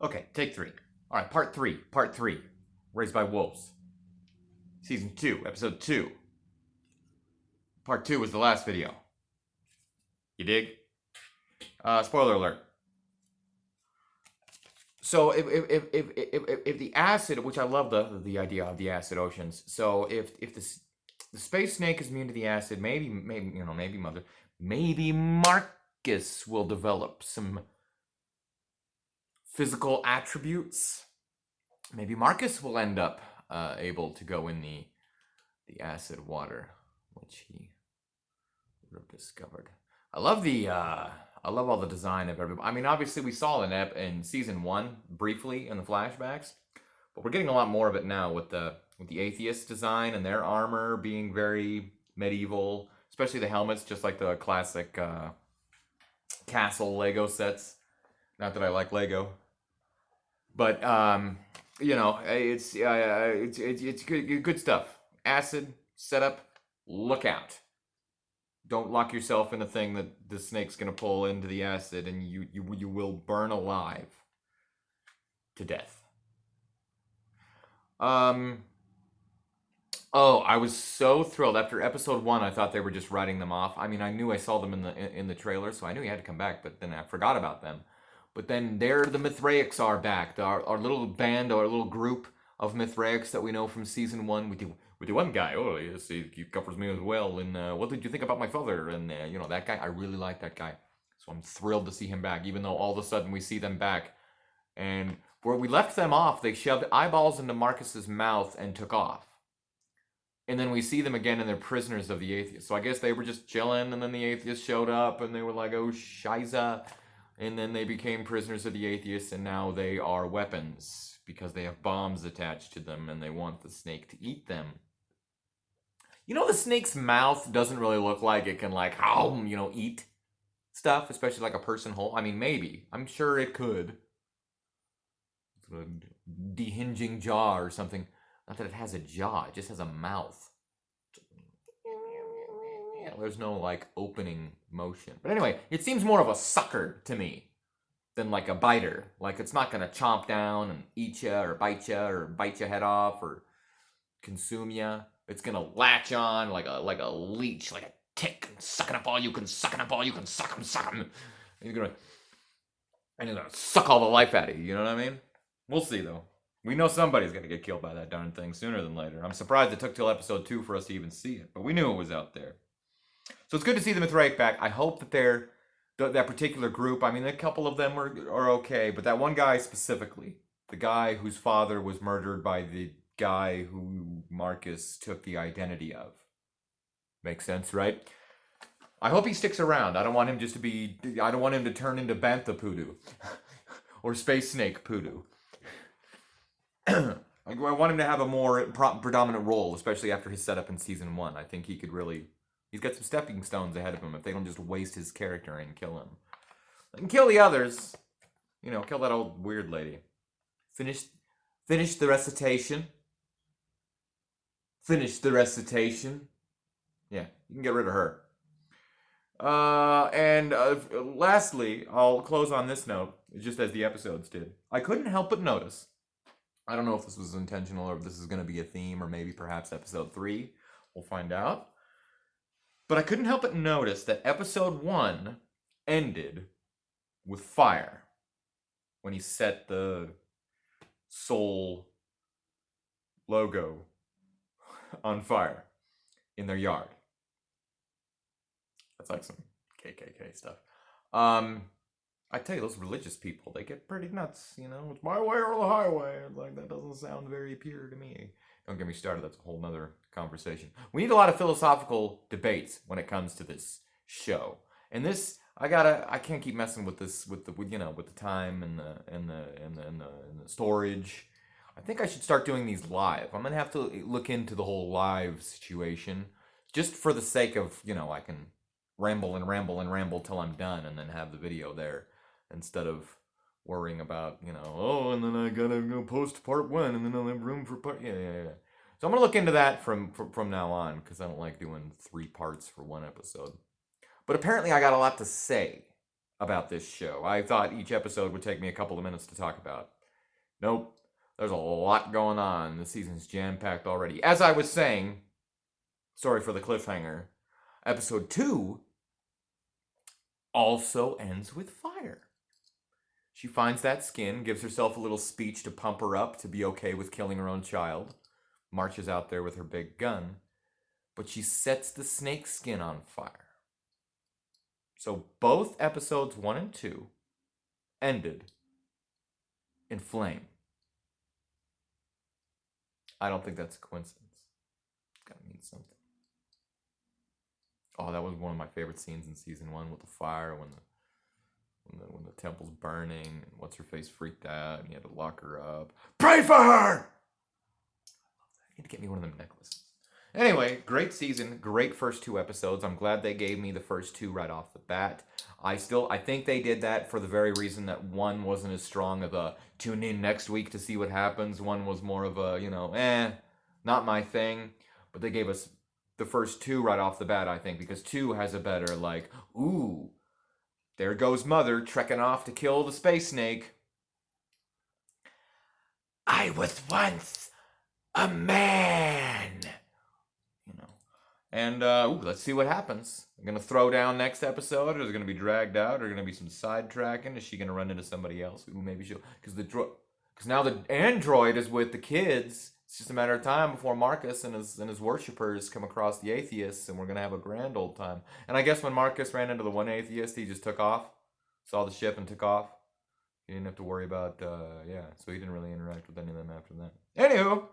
Okay, take three. All right, part three. Part three. Raised by Wolves. Season 2, episode 2. Part 2 was the last video. You dig? Spoiler alert. So if the acid, which I love the idea of the acid oceans. So if the space snake is immune to the acid, maybe Marcus will develop some physical attributes. Maybe Marcus will end up able to go in the acid water, which he would have discovered. I love all the design of everybody. I mean, obviously we saw in season 1 briefly in the flashbacks, but we're getting a lot more of it now with the atheist design and their armor being very medieval, especially the helmets, just like the classic castle Lego sets. Not that I like Lego, but it's good stuff. Acid setup. Look out. Don't lock yourself in a thing that the snake's gonna pull into the acid, and you will burn alive to death. Oh, I was so thrilled after episode 1. I thought they were just writing them off. I mean, I knew I saw them in the trailer, so I knew he had to come back. But then I forgot about them. But then there, the Mithraics are back. Our little band, our little group of Mithraics that we know from season 1. With the one guy, oh yes, he covers me as well. And what did you think about my father? And that guy, I really like that guy. So I'm thrilled to see him back, even though all of a sudden we see them back. And where we left them off, they shoved eyeballs into Marcus's mouth and took off. And then we see them again, and they're prisoners of the atheists. So I guess they were just chilling, and then the atheists showed up, and they were like, oh, shiza. And then they became prisoners of the atheists, and now they are weapons because they have bombs attached to them, and they want the snake to eat them. The snake's mouth doesn't really look like it can, eat stuff, especially like a person whole. I mean, maybe. I'm sure it could. It's a dehinging jaw or something. Not that it has a jaw, it just has a mouth. There's no, opening motion. But anyway, it seems more of a sucker to me than like a biter. Like, it's not going to chomp down and eat you or bite your head off or consume you. It's going to latch on like a leech, like a tick, and sucking up all you can, suck 'em. And you're going to suck all the life out of you, you know what I mean? We'll see, though. We know somebody's going to get killed by that darn thing sooner than later. I'm surprised it took till episode 2 for us to even see it, but we knew it was out there. So it's good to see the Mithraic back. I hope that that particular group, I mean, a couple of them are okay, but that one guy specifically, the guy whose father was murdered by the guy who Marcus took the identity of. Makes sense, right? I hope he sticks around. I don't want him to turn into Bantha Poodoo or Space Snake Poodoo. I want him to have a more predominant role, especially after his setup in season 1. I think he could really... He's got some stepping stones ahead of him if they don't just waste his character and kill him. And kill the others. Kill that old weird lady. Finish the recitation. Finish the recitation. Yeah, you can get rid of her. Lastly, I'll close on this note, just as the episodes did. I couldn't help but notice... I don't know if this was intentional or if this is going to be a theme or maybe perhaps episode 3. We'll find out. But I couldn't help but notice that episode 1 ended with fire. When he set the Soul logo on fire in their yard. That's like some KKK stuff. I tell you, those religious people, they get pretty nuts, It's my way or the highway. Like, that doesn't sound very pure to me. Don't get me started, that's a whole nother conversation. We need a lot of philosophical debates when it comes to this show. And this, I can't keep messing with this, with the time and the storage. I think I should start doing these live. I'm gonna have to look into the whole live situation, just for the sake of, I can ramble till I'm done and then have the video there. Instead of worrying about, and then I gotta go post part 1, and then I'll have room for part... Yeah. So I'm gonna look into that from now on, because I don't like doing 3 parts for 1 episode. But apparently I got a lot to say. about this show. I thought each episode would take me a couple of minutes to talk about. Nope. There's a lot going on. The season's jam-packed already. As I was saying, sorry for the cliffhanger, episode 2 also ends with fire. She finds that skin, gives herself a little speech to pump her up to be okay with killing her own child, marches out there with her big gun, but she sets the snake skin on fire. So both episodes 1 and 2 ended in flame. I don't think that's a coincidence. It's gotta mean something. Oh, that was one of my favorite scenes in season 1 with the fire when the temple's burning and what's her face freaked out and you had to lock her up. Pray for her! I need to get me one of them necklaces. Anyway, great season, great first 2 episodes. I'm glad they gave me the first 2 right off the bat. I think they did that for the very reason that 1 wasn't as strong of a tune in next week to see what happens. 1 was more of a, not my thing. But they gave us the first 2 right off the bat, I think, because 2 has a better, ooh, there goes Mother trekking off to kill the space snake. I was once a man. And let's see what happens. They're going to throw down next episode, or is it going to be dragged out, or going to be some sidetracking? Is she going to run into somebody else? Ooh, maybe she'll... Because now the android is with the kids. It's just a matter of time before Marcus and his worshippers come across the atheists, and we're going to have a grand old time. And I guess when Marcus ran into the one atheist, he just took off, saw the ship, and took off. He didn't have to worry about, so he didn't really interact with any of them after that. Anywho...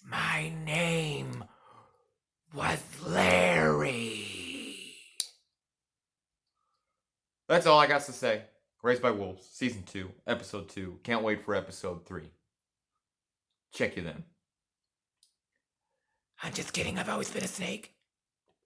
My name was Larry. That's all I got to say. Raised by Wolves, Season 2, Episode 2. Can't wait for Episode 3. Check you then. I'm just kidding, I've always been a snake.